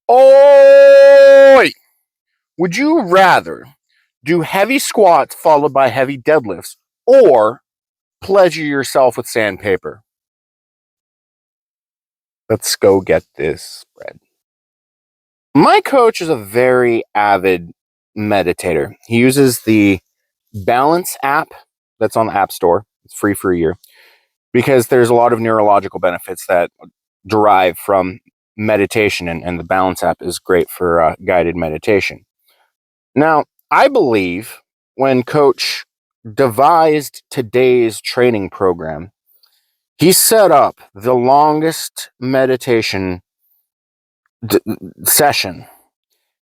Oh, would you rather do heavy squats followed by heavy deadlifts or pleasure yourself with sandpaper? Let's go get this spread. My coach is a very avid meditator. He uses the Balance app that's on the App Store. It's free for a year because there's a lot of neurological benefits that derive from meditation, and the Balance app is great for guided meditation. Now, I believe when Coach devised today's training program, he set up the longest meditation d- session,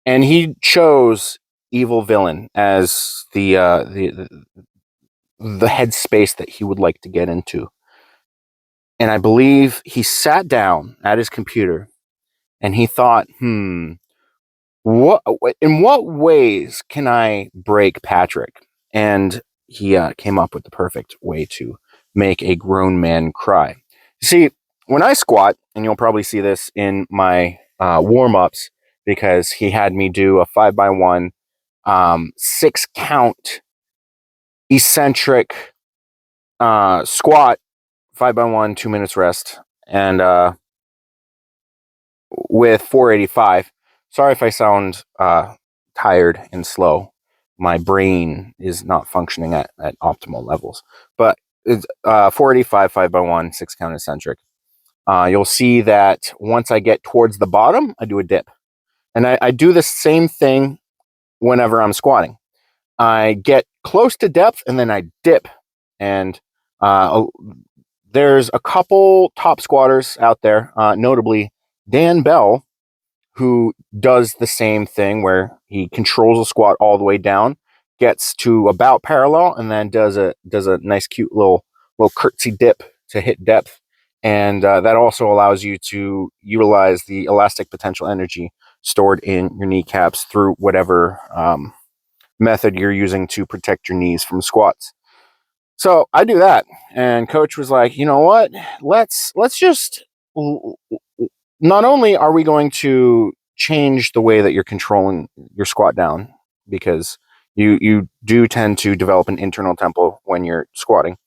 and he chose Evil Villain as the headspace that he would like to get into. And I believe he sat down at his computer and he thought, what in what ways can I break Patrick? And he came up with the perfect way to make a grown man cry. See, when I squat, and you'll probably see this in my warm ups, because he had me do a 5x1 6 count eccentric squat, 5x1, 2 minutes rest, and with 485. Sorry if I sound tired and slow. My brain is not functioning at optimal levels. But it's 485, 5x1, 6 count eccentric. You'll see that once I get towards the bottom, I do a dip. And I do the same thing whenever I'm squatting. I get close to depth and then I dip. And there's a couple top squatters out there, notably Dan Bell, who does the same thing where he controls a squat all the way down, gets to about parallel, and then does a nice, cute little curtsy dip to hit depth, and that also allows you to utilize the elastic potential energy stored in your kneecaps through whatever method you're using to protect your knees from squats. So I do that, and coach was like, you know what? Let's just, not only are we going to change the way that you're controlling your squat down, because you do tend to develop an internal tempo when you're squatting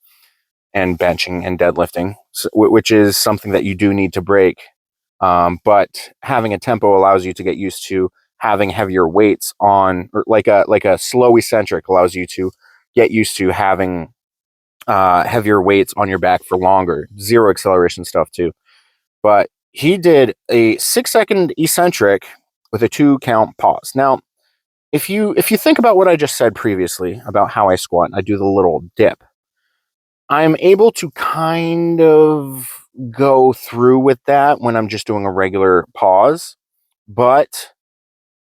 and benching and deadlifting, which is something that you do need to break. But having a tempo allows you to get used to having heavier weights on, or like a slow eccentric allows you to get used to having heavier weights on your back for longer. Zero acceleration stuff too. But he did a 6 second eccentric with a 2 count pause. Now, if you think about what I just said previously about how I squat, I do the little dip. I'm able to kind of go through with that when I'm just doing a regular pause, but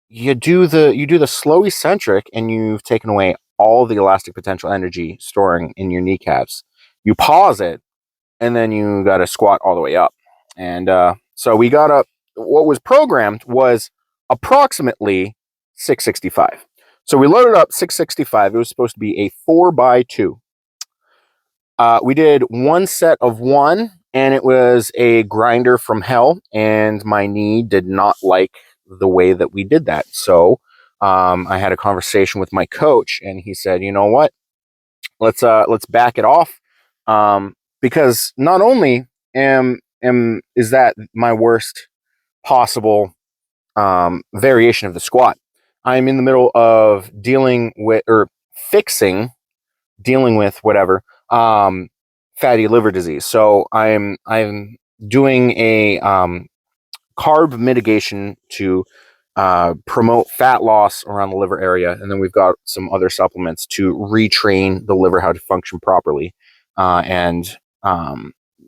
you do the slow eccentric and you've taken away all the elastic potential energy storing in your kneecaps. You pause it and then you got to squat all the way up. And so we got up. What was programmed was approximately 665. So we loaded up 665. It was supposed to be a 4x2. We did one set of one, and it was a grinder from hell. And my knee did not like the way that we did that. So I had a conversation with my coach, and he said, "You know what? Let's back it off, because not only is that my worst possible variation of the squat, I'm in the middle of dealing with, or fixing, dealing with whatever, fatty liver disease. So I'm doing a carb mitigation to promote fat loss around the liver area. And then we've got some other supplements to retrain the liver how to function properly. And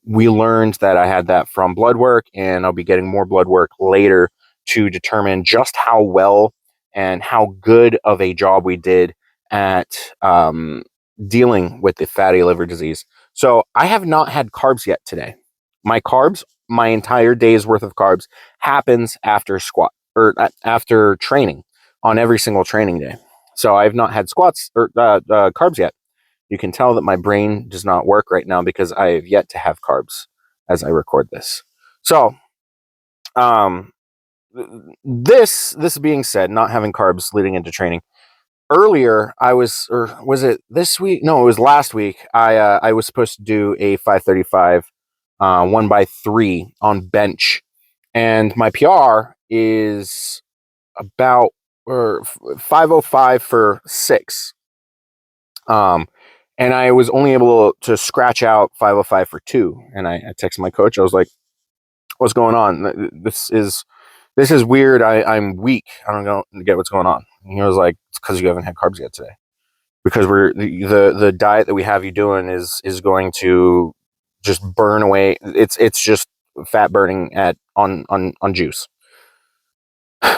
we learned that I had that from blood work, and I'll be getting more blood work later to determine just how well and how good of a job we did at dealing with the fatty liver disease. So I have not had carbs yet today. My entire day's worth of carbs happens after squat, or after training, on every single training day. So I've not had squats or carbs yet. You can tell that my brain does not work right now because I have yet to have carbs as I record this. So, this being said, not having carbs leading into training. Earlier, I was, or was it this week? No, it was last week. I was supposed to do a 535 1x3 on bench, and my PR is about or 505 for 6. And I was only able to scratch out 505 for 2. And I texted my coach. I was like, "What's going on? This is weird. I'm weak. I don't get what's going on." And he was like, "It's because you haven't had carbs yet today. Because the diet that we have you doing is going to just burn away. It's just fat burning on juice.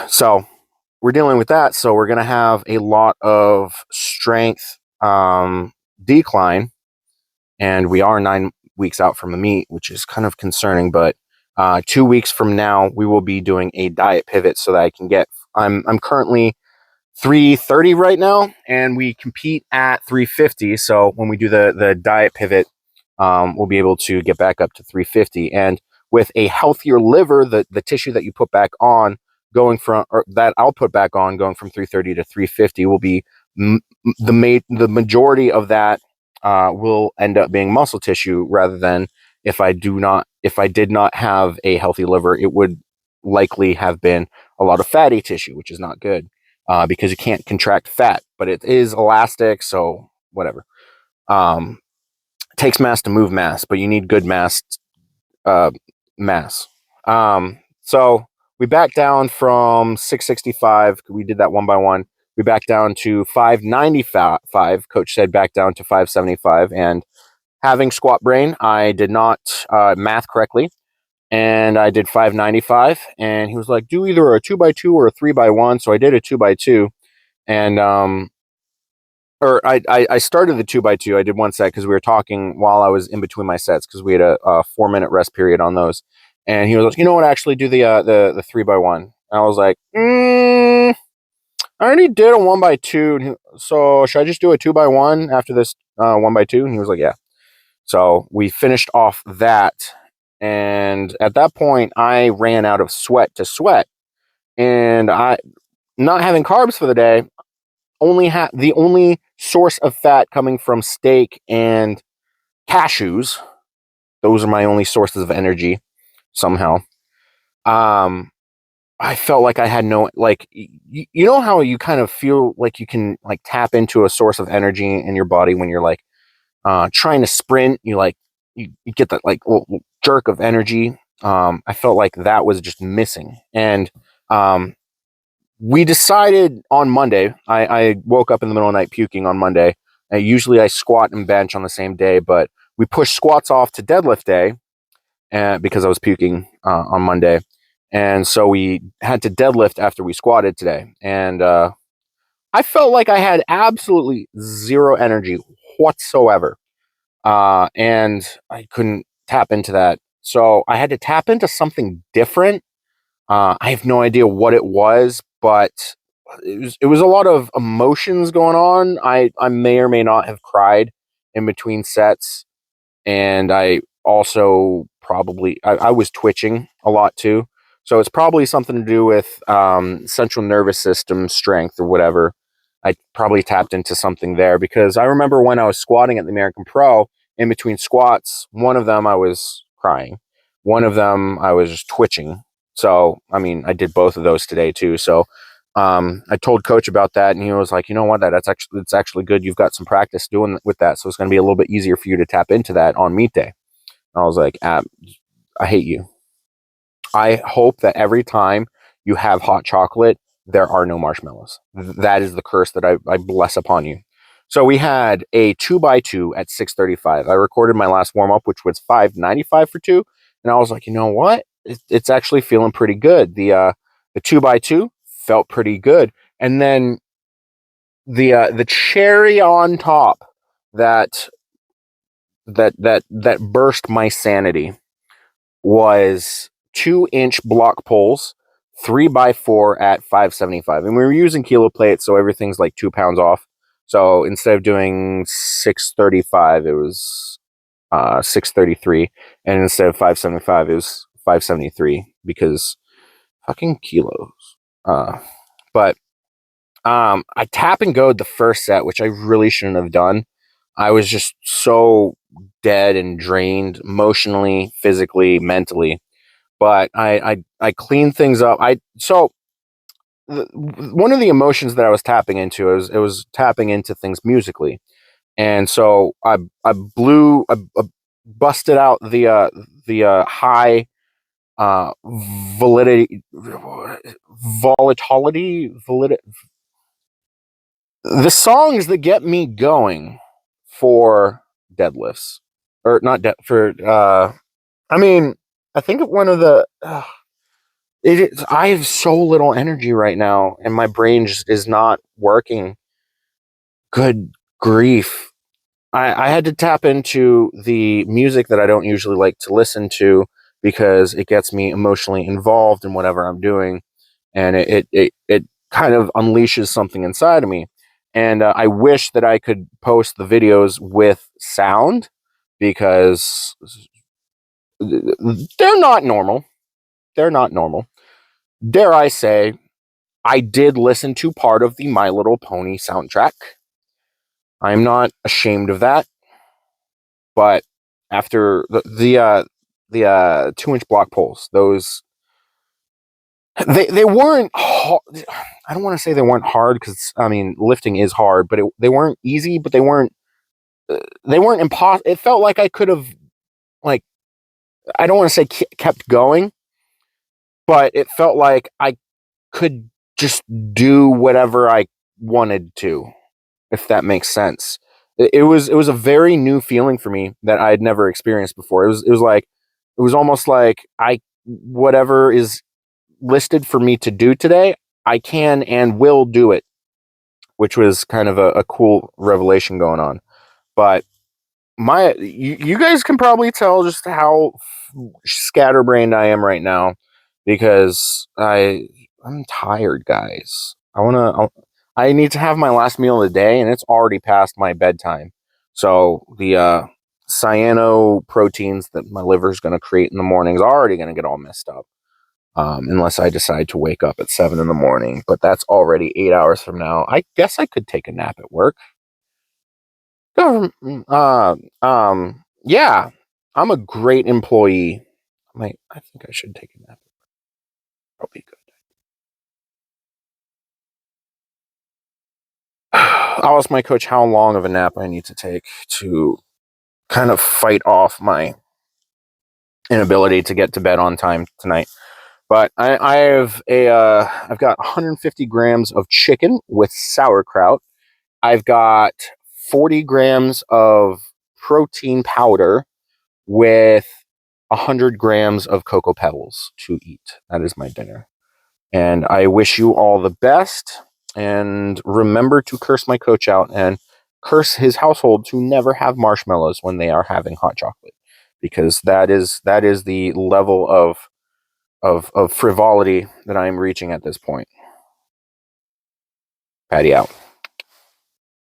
So we're dealing with that. So we're gonna have a lot of strength decline, and we are 9 weeks out from the meet, which is kind of concerning. But 2 weeks from now, we will be doing a diet pivot so that I can get. I'm currently 330 right now, and we compete at 350. So when we do the diet pivot, we'll be able to get back up to 350. And with a healthier liver, the tissue that you put back on going from, or that I'll put back on going from 330 to 350 will be the majority of that will end up being muscle tissue, rather than if I did not have a healthy liver, it would likely have been a lot of fatty tissue, which is not good. Because you can't contract fat, but it is elastic, so whatever. Takes mass to move mass, but you need good mass. So we backed down from 665. We did that 1x1. We backed down to 595. Coach said back down to 575. And having squat brain, I did not math correctly. And I did 595. And he was like, do either a 2x2 or a 3x1. So I did a 2x2. And or I started the 2x2. I did one set because we were talking while I was in between my sets, because we had a 4-minute rest period on those. And he was like, you know what, actually do the 3x1. And I was like, I already did a 1x2. So should I just do a 2x1 after this 1x2? And he was like, yeah. So we finished off that. And at that point, I ran out of sweat to sweat. And I, not having carbs for the day, the only source of fat coming from steak and cashews. Those are my only sources of energy somehow. I felt like I had no, like, you know how you kind of feel like you can like tap into a source of energy in your body when you're like trying to sprint, you get that like little jerk of energy. I felt like that was just missing. And we decided on Monday, I woke up in the middle of the night puking on Monday. Usually I squat and bench on the same day, but we pushed squats off to deadlift day because I was puking on Monday. And so we had to deadlift after we squatted today. And I felt like I had absolutely zero energy whatsoever. And I couldn't tap into that. So I had to tap into something different. I have no idea what it was, but it was a lot of emotions going on. I may or may not have cried in between sets, and I also probably I was twitching a lot too. So it's probably something to do with central nervous system strength or whatever. I probably tapped into something there, because I remember when I was squatting at the American Pro, in between squats, one of them I was crying, one of them I was just twitching. So I mean, I did both of those today too. So I told coach about that, and he was like, you know what, it's actually good. You've got some practice doing with that, so it's going to be a little bit easier for you to tap into that on meet day. And I was like, I hate you. I hope that every time you have hot chocolate, there are no marshmallows. That is the curse that I bless upon you. So we had a 2x2 at 635. I recorded my last warm up, which was 595 for 2. And I was like, you know what? It's actually feeling pretty good. The 2x2 felt pretty good. And then the cherry on top that that burst my sanity was 2-inch block pulls, 3x4 at 575. And we were using kilo plates, so everything's like 2 pounds off. So instead of doing 635, it was 633. And instead of 575, it was 573, because fucking kilos. But I tap and go the first set, which I really shouldn't have done. I was just so dead and drained emotionally, physically, mentally. But I cleaned things up. One of the emotions that I was tapping into, it was tapping into things musically, and so I busted out the high uh validity volatility, the songs that get me going for deadlifts, or not for I mean, I think one of the I have so little energy right now, and my brain just is not working. Good grief. I had to tap into the music that I don't usually like to listen to because it gets me emotionally involved in whatever I'm doing, and it kind of unleashes something inside of me. And I wish that I could post the videos with sound because they're not normal. They're not normal. Dare I say, I did listen to part of the My Little Pony soundtrack. I'm not ashamed of that, but after the 2-inch block pulls, those they weren't hard. I don't want to say they weren't hard because I mean lifting is hard, but they weren't easy, but they weren't impossible. It felt like I could have, like, I don't want to say kept going, but it felt like I could just do whatever I wanted to, if that makes sense. It was a very new feeling for me that I had never experienced before. It was almost like I whatever is listed for me to do today, I can and will do it, which was kind of a cool revelation going on. But you guys can probably tell just how scatterbrained I am right now because I'm tired, guys. I need to have my last meal of the day, and it's already past my bedtime. So the cyano proteins that my liver's going to create in the morning is already going to get all messed up. Unless I decide to wake up at 7 in the morning, but that's already 8 hours from now. I guess I could take a nap at work. Yeah, I'm a great employee. I think I should take a nap. Probably good. I'll ask my coach how long of a nap I need to take to kind of fight off my inability to get to bed on time tonight. But I've got 150 grams of chicken with sauerkraut. I've got 40 grams of protein powder with 100 grams of cocoa pebbles to eat. That is my dinner. And I wish you all the best. And remember to curse my coach out and curse his household to never have marshmallows when they are having hot chocolate, because that is the level of frivolity that I am reaching at this point. Patty out.